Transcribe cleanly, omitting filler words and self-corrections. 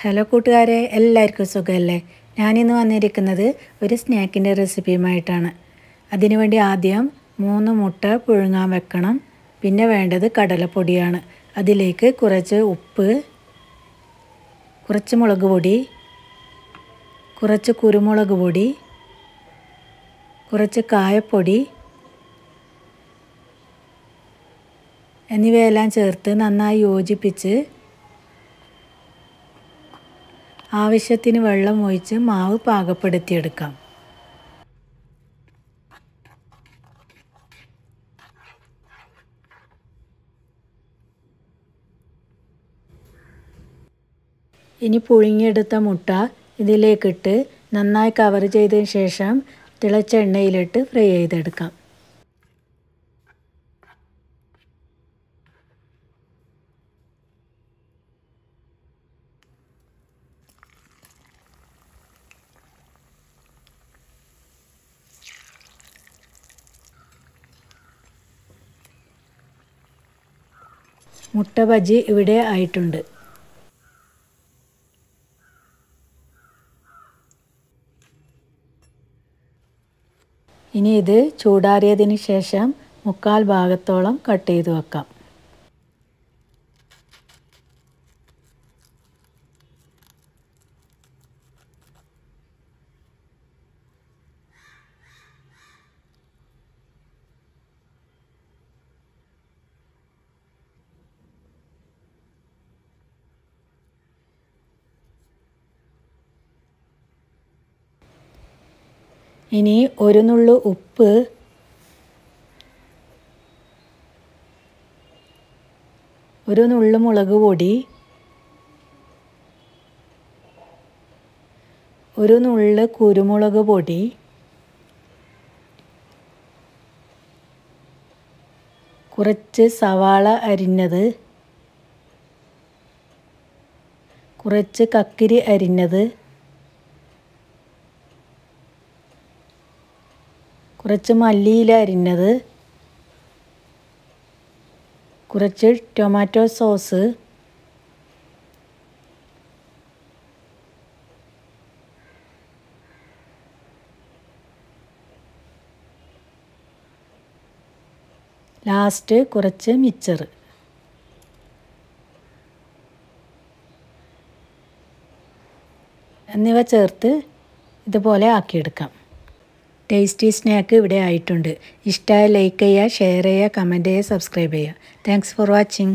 Hello കൂട്ടുകാരെ, എല്ലാവർക്കും സുഖമല്ലേ? ഞാനിന്ന് വന്നിരിക്കുന്നത് ഒരു സ്നാക്കിൻ്റെ റെസിപ്പിയുമായിട്ടാണ്. അതിനുവേണ്ടി ആദ്യം 3 മുട്ട പുഴുങ്ങാൻ വെക്കണം. പിന്നെ വേണ്ടത് കടലപ്പൊടിയാണ്. അതിലേക്ക് കുറച്ച് ഉപ്പ്, കുറച്ച് മുളക് പൊടി, കുറച്ച് കുരുമുളക് പൊടി, കുറച്ച് കായപ്പൊടി എന്നിവയെല്ലാം ചേർത്ത് നന്നായി യോജിപ്പിച്ച് ആവശ്യത്തിന് വെള്ളം ഒഴിച്ച് മാവ് പാകപ്പെടുത്തിയെടുക്കാം. ഇനി പുഴുങ്ങിയെടുത്ത മുട്ട ഇതിലേക്കിട്ട് നന്നായി കവർ ചെയ്തതിന് ശേഷം തിളച്ച എണ്ണയിലിട്ട് ഫ്രൈ ചെയ്തെടുക്കാം. മുട്ട ബജി ഇവിടെ ആയിട്ടുണ്ട്. ഇനി ഇത് ചൂടാറിയതിന് ശേഷം 3/4 ഭാഗത്തോളം കട്ട് ചെയ്ത് വെക്കാം. ഇനി ഒരു നുള്ളു ഉപ്പ്, ഒരു നുള്ളു മുളക് പൊടി, ഒരു നുള്ളു കുരുമുളക് പൊടി, കുറച്ച് സവാള അരിഞ്ഞത്, കുറച്ച് കക്കിരി അരിഞ്ഞത്, കുറച്ച് മല്ലിയില അരിഞ്ഞത്, കുറച്ച് ടൊമാറ്റോ സോസ്, ലാസ്റ്റ് കുറച്ച് മിക്സ്ചർ. എന്നിവ ചേർത്ത് ഇതുപോലെ ആക്കിയെടുക്കാം. ടേസ്റ്റി സ്നാക്ക് ഇവിടെ ആയിട്ടുണ്ട്. ഇഷ്ടമായ ലൈക്ക് ചെയ്യുക, ഷെയർ ചെയ്യുക, കമൻറ്റ് ചെയ്യുക, സബ്സ്ക്രൈബ് ചെയ്യുക. Thanks for watching.